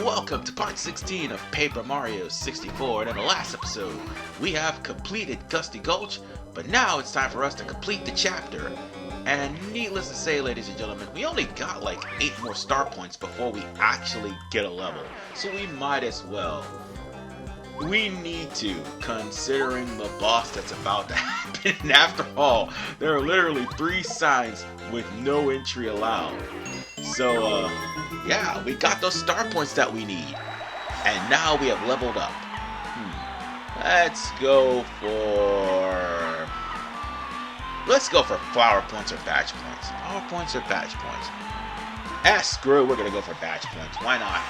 Welcome to part 16 of Paper Mario 64, and in the last episode, we have completed Gusty Gulch, but now it's time for us to complete the chapter. And needless to say, ladies and gentlemen, we only got like 8 more star points before we actually get a level, so we might as well. We need to, considering the boss that's about to happen. And after all, there are literally 3 signs with no entry allowed. So, yeah, we got those star points that we need. And now we have leveled up. Let's go for flower points or badge points. Flower points or badge points. Screw it, we're gonna go for badge points. Why not?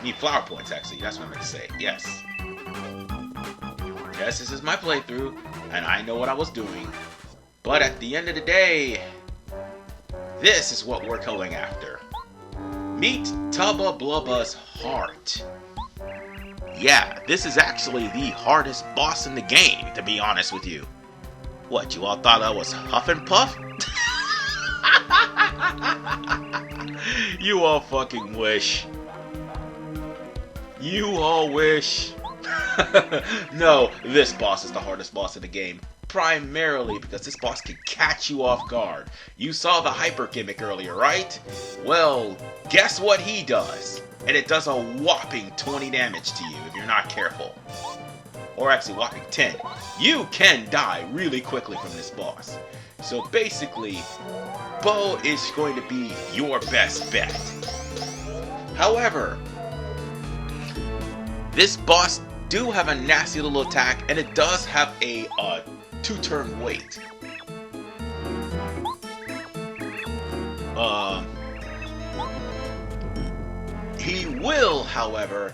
Need flower points, actually. That's what I meant to say. Yes. Yes, this is my playthrough, and I know what I was doing. But at the end of the day, this is what we're going after. Meet Tubba Blubba's heart. Yeah, this is actually the hardest boss in the game, to be honest with you. What, you all thought I was Huff and Puff? You all fucking wish. You all wish. No, this boss is the hardest boss in the game. Primarily because this boss can catch you off guard. You saw the hyper gimmick earlier, right? Well, guess what he does? And it does a whopping 20 damage to you if you're not careful. Or actually whopping 10. You can die really quickly from this boss. So basically, Bo is going to be your best bet. However, this boss do have a nasty little attack, and it does have a 2-turn wait. He will, however,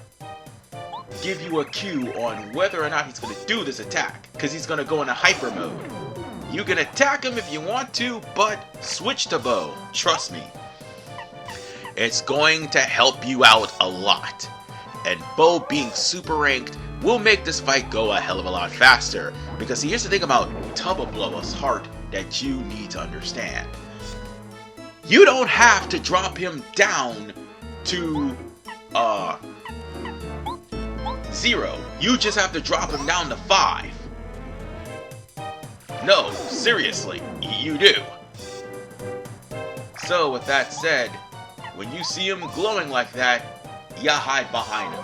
give you a cue on whether or not he's going to do this attack, because he's going to go into hyper mode. You can attack him if you want to, but switch to Bo. Trust me. It's going to help you out a lot. And Bo being super ranked will make this fight go a hell of a lot faster. Because here's the thing about Tubba Blubba's heart that you need to understand. You don't have to drop him down to 0. You just have to drop him down to 5. No, seriously, you do. So with that said, when you see him glowing like that, you hide behind him.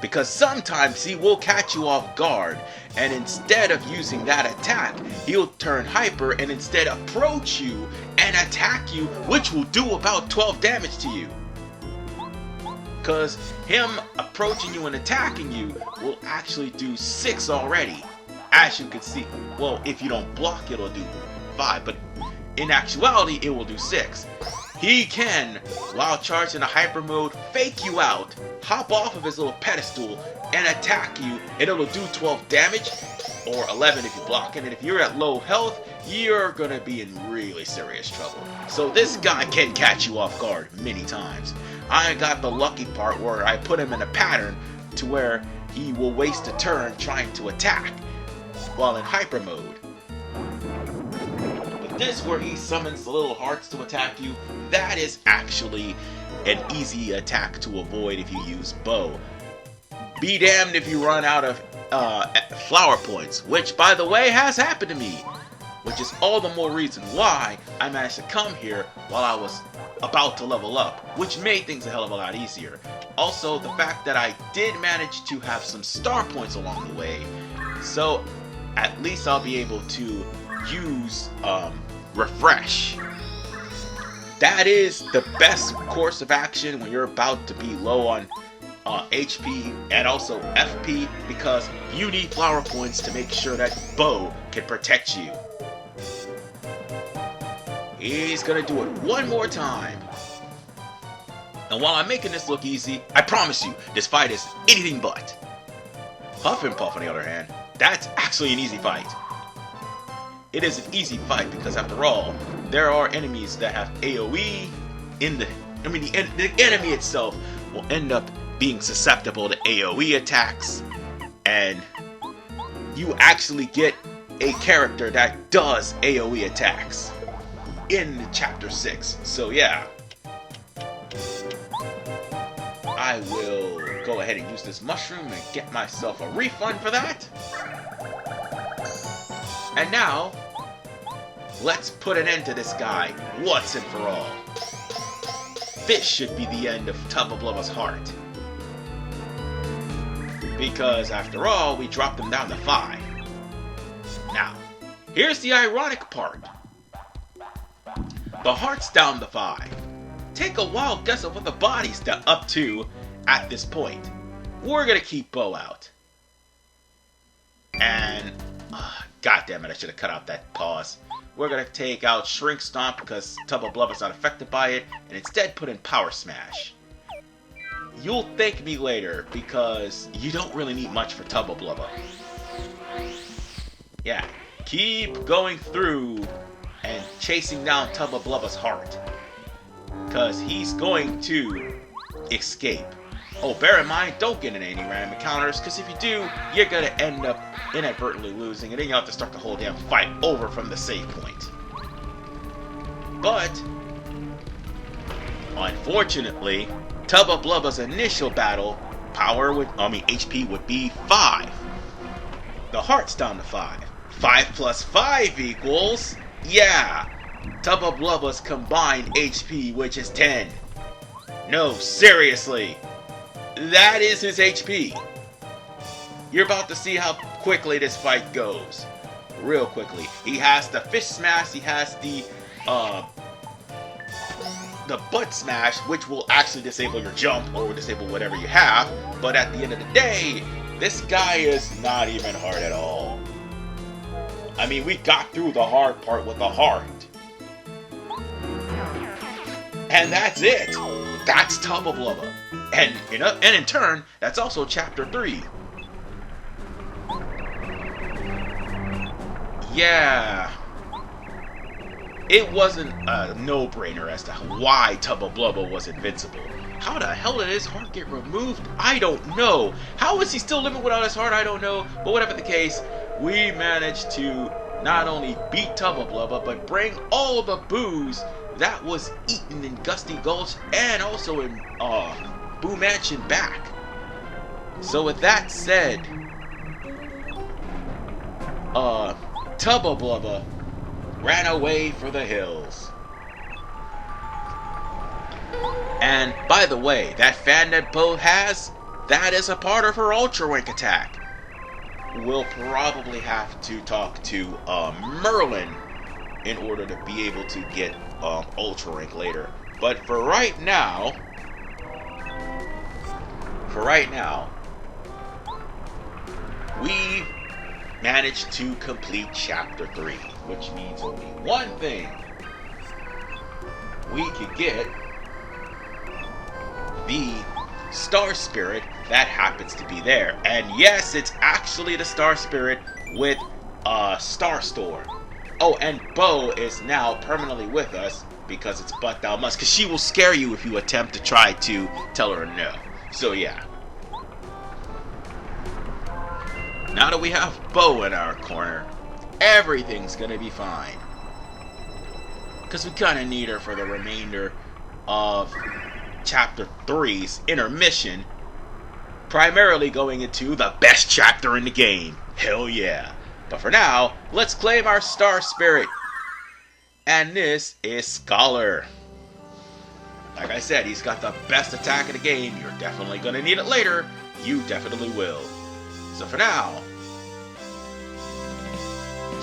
Because sometimes he will catch you off guard, and instead of using that attack, he'll turn hyper and instead approach you and attack you, which will do about 12 damage to you. Because him approaching you and attacking you will actually do 6 already. As you can see, well, if you don't block, it'll do 5, but in actuality, it will do 6. He can, while charged in a hyper mode, fake you out, hop off of his little pedestal, and attack you, and it'll do 12 damage, or 11 if you block it, and if you're at low health, you're gonna be in really serious trouble. So this guy can catch you off guard many times. I got the lucky part where I put him in a pattern to where he will waste a turn trying to attack, while in hyper mode. This where he summons the little hearts to attack you, that is actually an easy attack to avoid if you use Bo. Be damned if you run out of flower points, which by the way has happened to me, which is all the more reason why I managed to come here while I was about to level up, which made things a hell of a lot easier. Also, the fact that I did manage to have some star points along the way, so at least I'll be able to use refresh. That is the best course of action when you're about to be low on HP and also FP, because you need flower points to make sure that Bo can protect you. He's gonna do it one more time. And while I'm making this look easy, I promise you, this fight is anything but. Huff and Puff, on the other hand, that's actually an easy fight. It is an easy fight because, after all, there are enemies that have AoE the enemy itself will end up being susceptible to AoE attacks, and you actually get a character that does AoE attacks in chapter 6. So yeah. I will go ahead and use this mushroom and get myself a refund for that. And now, let's put an end to this guy once and for all. This should be the end of Tubba Blubba's heart. Because after all, we dropped him down to 5. Now, here's the ironic part. The heart's down to 5. Take a wild guess of what the body's up to at this point. We're gonna keep Bo out. And, god damn it, I should have cut out that pause. We're gonna take out Shrink Stomp because Tubba Blubba's not affected by it, and instead put in Power Smash. You'll thank me later because you don't really need much for Tubba Blubba. Yeah, keep going through and chasing down Tubba Blubba's heart. Because he's going to escape. Oh, bear in mind, don't get in any random encounters, because if you do, you're going to end up inadvertently losing, and then you have to start the whole damn fight over from the save point. But, unfortunately, Tubba Blubba's initial battle HP would be 5. The heart's down to 5. 5 plus 5 equals, yeah, Tubba Blubba's combined HP, which is 10. No, seriously. That is his HP. You're about to see how quickly this fight goes. Real quickly. He has the fish smash, he has the butt smash, which will actually disable your jump or disable whatever you have. But at the end of the day, this guy is not even hard at all. I mean, we got through the hard part with the heart. And that's it. That's Tubba Blubba. And in turn, that's also Chapter 3. Yeah. It wasn't a no-brainer as to why Tubba Blubba was invincible. How the hell did his heart get removed? I don't know. How is he still living without his heart? I don't know. But whatever the case, we managed to not only beat Tubba Blubba, but bring all the booze that was eaten in Gusty Gulch and also in Boo Mansion back. So with that said, Tubba Blubba ran away for the hills. And by the way, that fan that Bo has, that is a part of her Ultra Rank attack. We'll probably have to talk to Merlin in order to be able to get Ultra Rank later. But for right now, we managed to complete Chapter 3, which means only one thing. We could get the Star Spirit that happens to be there. And yes, it's actually the Star Spirit with Star Storm. Oh, and Bo is now permanently with us because it's But Thou Must, because she will scare you if you attempt to try to tell her no. So yeah. Now that we have Bo in our corner, everything's gonna be fine. Because we kind of need her for the remainder of Chapter 3's intermission, primarily going into the best chapter in the game. Hell yeah. But for now, let's claim our Star Spirit. And this is Scholar. Like I said, he's got the best attack in the game. You're definitely going to need it later. You definitely will. So for now,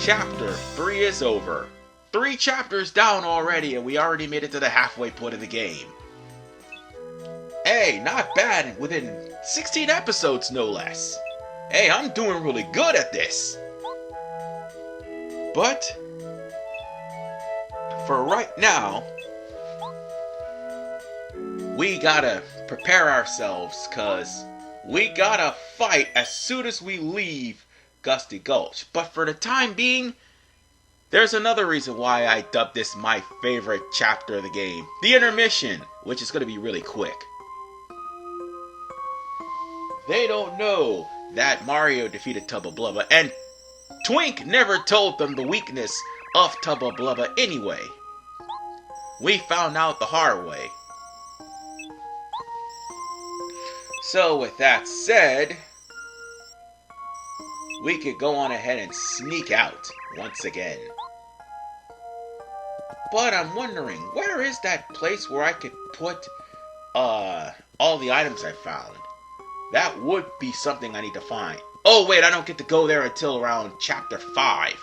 Chapter 3 is over. 3 chapters down already, and we already made it to the halfway point of the game. Hey, not bad, within 16 episodes, no less. Hey, I'm doing really good at this. But, for right now, we gotta prepare ourselves, cause we gotta fight as soon as we leave Gusty Gulch. But for the time being, there's another reason why I dubbed this my favorite chapter of the game. The intermission, which is gonna be really quick. They don't know that Mario defeated Tubba Blubba, and Twink never told them the weakness of Tubba Blubba anyway. We found out the hard way. So with that said, we could go on ahead and sneak out once again. But I'm wondering, where is that place where I could put all the items I found? That would be something I need to find. Oh wait, I don't get to go there until around chapter 5.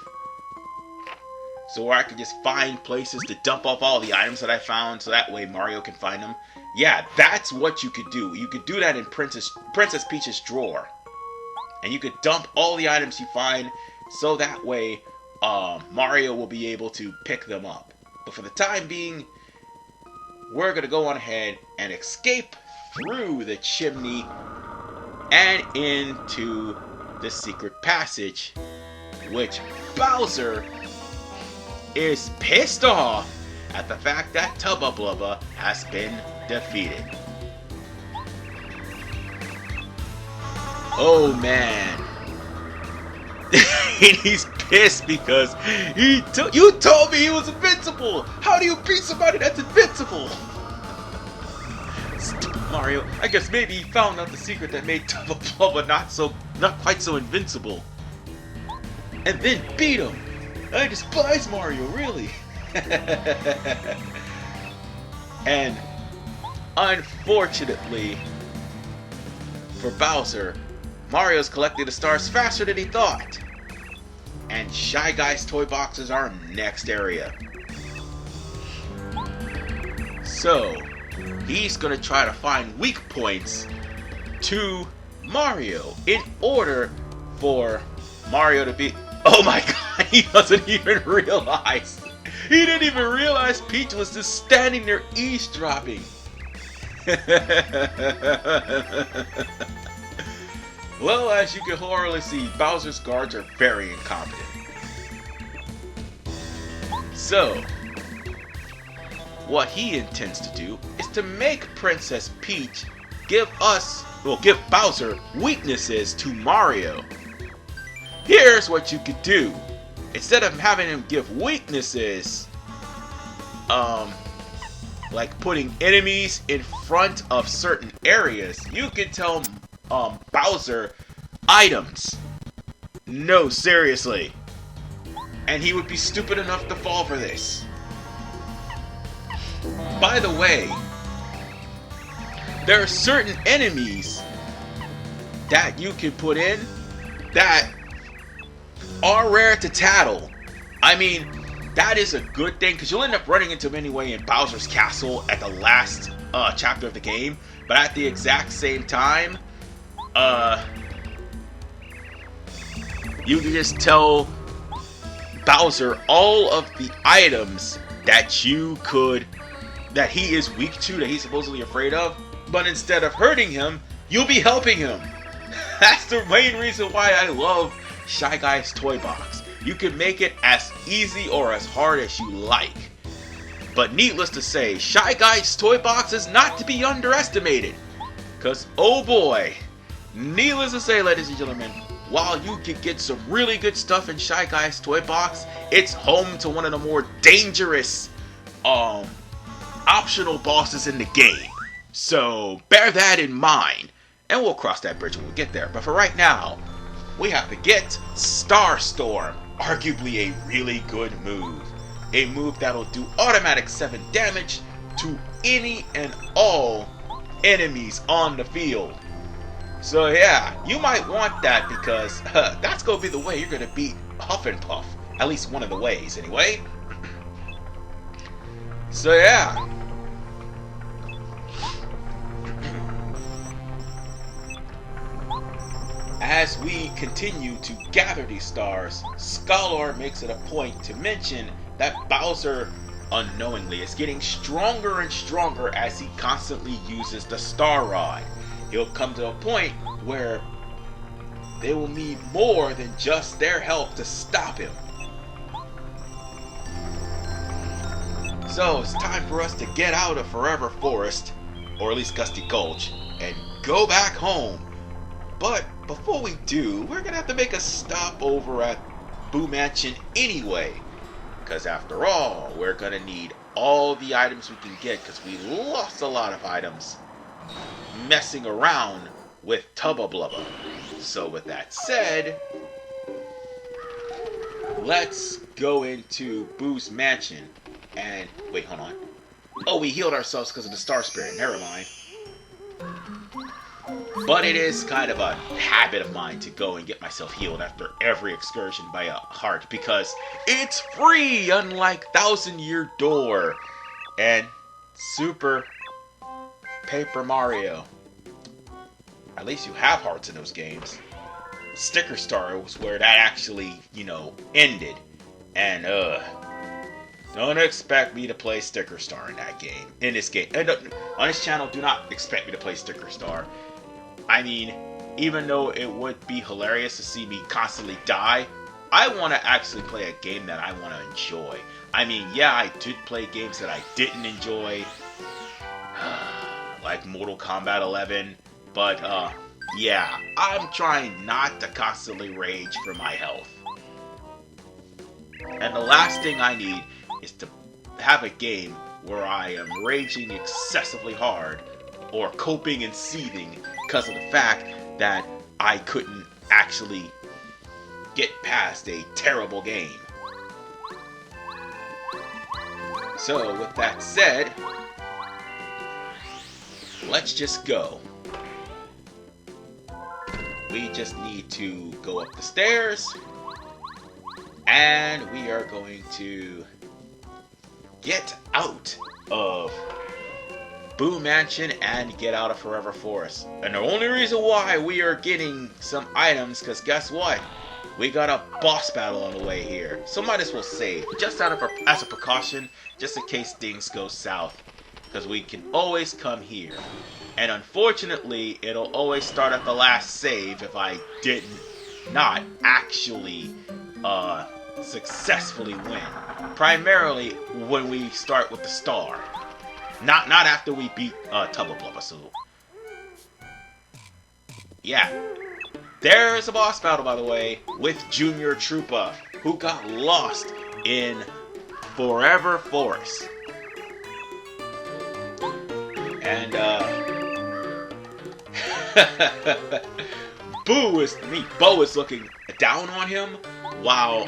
So where I could just find places to dump off all the items that I found, so that way Mario can find them. Yeah, that's what you could do. You could do that in Princess Peach's drawer. And you could dump all the items you find, so that way Mario will be able to pick them up. But for the time being, we're going to go on ahead and escape through the chimney and into the secret passage, which Bowser is pissed off at the fact that Tubba Blubba has been defeated. Oh man. And he's pissed because you told me he was invincible! How do you beat somebody that's invincible? Stupid Mario. I guess maybe he found out the secret that made Tubba Blubba not quite so invincible. And then beat him! I despise Mario, really! And unfortunately for Bowser, Mario's collecting the stars faster than he thought. And Shy Guy's toy boxes are our next area. So, he's gonna try to find weak points to Mario in order for Mario to be... Oh my god, he doesn't even realize. He didn't even realize Peach was just standing there eavesdropping. Well, as you can horribly see, Bowser's guards are very incompetent. So, what he intends to do is to make Princess Peach give Bowser weaknesses to Mario. Here's what you could do. Instead of having him give weaknesses, like putting enemies in front of certain areas, you could tell Bowser items. No, seriously. And he would be stupid enough to fall for this. By the way, there are certain enemies that you can put in that are rare to tattle. I mean, that is a good thing, because you'll end up running into them anyway in Bowser's Castle at the last chapter of the game. But at the exact same time, you can just tell Bowser all of the items that that he is weak to, that he's supposedly afraid of, but instead of hurting him, you'll be helping him. That's the main reason why I love Shy Guy's toy box. You can make it as easy or as hard as you like. But needless to say, Shy Guy's toy box is not to be underestimated. Because, oh boy, needless to say, ladies and gentlemen, while you can get some really good stuff in Shy Guy's toy box, it's home to one of the more dangerous optional bosses in the game. So bear that in mind, and we'll cross that bridge when we get there. But for right now, we have to get Starstorm, arguably a really good move. A move that'll do automatic 7 damage to any and all enemies on the field. So yeah, you might want that, because that's going to be the way you're going to beat Huff and Puff. At least one of the ways, anyway. So yeah. As we continue to gather these stars, Scholar makes it a point to mention that Bowser, unknowingly, is getting stronger and stronger as he constantly uses the Star Rod. He'll come to a point where they will need more than just their help to stop him. So it's time for us to get out of Forever Forest, or at least Gusty Gulch, and go back home. But before we do, we're gonna have to make a stop over at Boo Mansion anyway. Because after all, we're gonna need all the items we can get, because we lost a lot of items messing around with Tubba Blubba. So with that said, let's go into Boo's mansion. And wait, hold on. Oh, we healed ourselves because of the Star Spirit. Never mind. But it is kind of a habit of mine to go and get myself healed after every excursion by a heart because it's free, unlike Thousand Year Door and Super Paper Mario. At least you have hearts in those games. Sticker Star was where that actually, ended. And, don't expect me to play Sticker Star in this game. And on this channel, do not expect me to play Sticker Star. I mean, even though it would be hilarious to see me constantly die, I want to actually play a game that I want to enjoy. I mean, yeah, I did play games that I didn't enjoy, like Mortal Kombat 11, but, yeah, I'm trying not to constantly rage for my health. And the last thing I need is to have a game where I am raging excessively hard or coping and seething because of the fact that I couldn't actually get past a terrible game. So, with that said, let's just go. We just need to go up the stairs, and we are going to get out of Boo Mansion and get out of Forever Forest. And the only reason why we are getting some items, because guess what? We got a boss battle on the way here. So might as well save, just as a precaution, just in case things go south. Because we can always come here. And unfortunately, it'll always start at the last save if I did not actually successfully win. Primarily when we start with the star. Not after we beat Tubba Blubba, so... yeah. There's a boss battle, by the way, with Junior Troopa, who got lost in Forever Forest. And, Bo is looking down on him, while,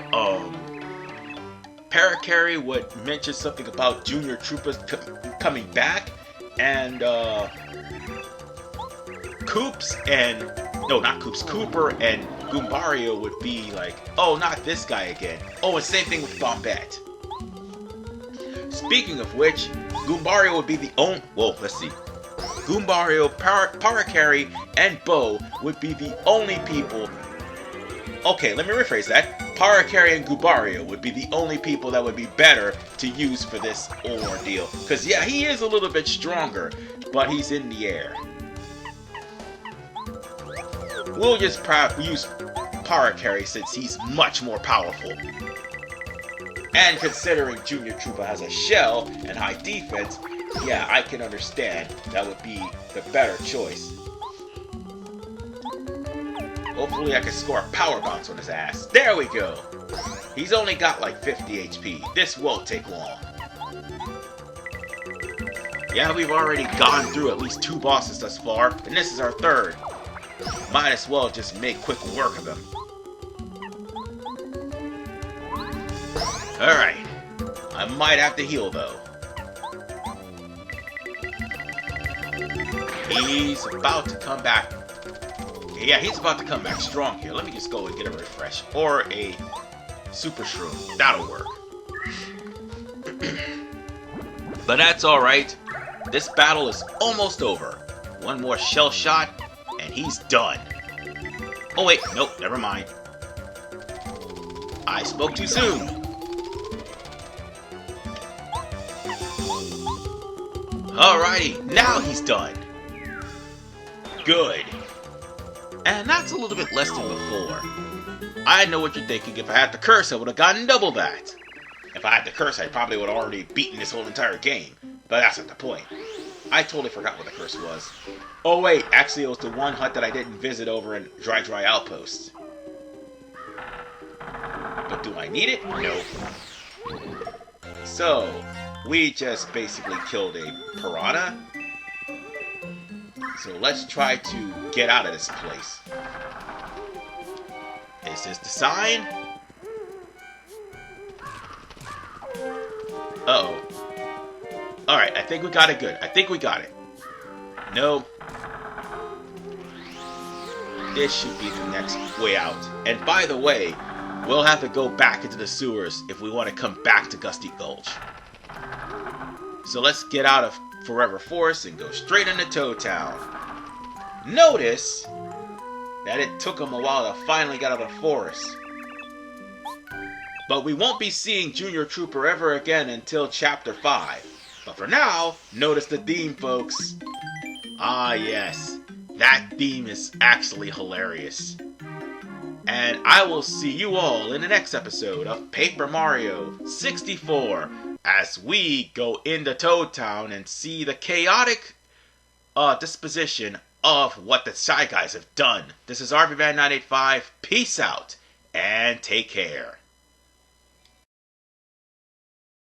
Parakarry would mention something about Junior Troopas coming back, and Cooper and Goombario would be like, oh, not this guy again. Oh, and same thing with Bombette. Speaking of which, Goombario would be the only, well, let's see. Goombario, Parakarry, and Bo would be the only people. Okay, let me rephrase that. Parakarry and Goombario would be the only people that would be better to use for this ordeal. Because, yeah, he is a little bit stronger, but he's in the air. We'll just use Parakarry since he's much more powerful. And considering Junior Troopa has a shell and high defense, yeah, I can understand that would be the better choice. Hopefully I can score a power bounce on his ass. There we go! He's only got like 50 HP. This won't take long. Yeah, we've already gone through at least 2 bosses thus far, and this is our 3rd. Might as well just make quick work of him. Alright. I might have to heal though. He's about to come back. Yeah, he's about to come back strong here. Let me just go and get a refresh. Or a super shroom. That'll work. But that's alright. This battle is almost over. One more shell shot, and he's done. Oh wait, nope, never mind. I spoke too soon. Alrighty, now he's done. Good. And that's a little bit less than before. I know what you're thinking. If I had the curse, I would have gotten double that. If I had the curse, I probably would have already beaten this whole entire game. But that's not the point. I totally forgot what the curse was. Oh wait, actually it was the one hut that I didn't visit over in Dry Outpost. But do I need it? No. So, we just basically killed a piranha. So let's try to get out of this place. Is this the sign? Uh-oh. Alright, I think we got it good. I think we got it. No. This should be the next way out. And by the way, we'll have to go back into the sewers if we want to come back to Gusty Gulch. So let's get out of Forever Forest and go straight into Toad Town. Notice that it took them a while to finally get out of the forest. But we won't be seeing Junior Trooper ever again until Chapter 5. But for now, notice the theme, folks. Ah yes, that theme is actually hilarious. And I will see you all in the next episode of Paper Mario 64 as we go into Toad Town and see the chaotic disposition of what the Shy Guys have done. This is RVMan985. Peace out and take care.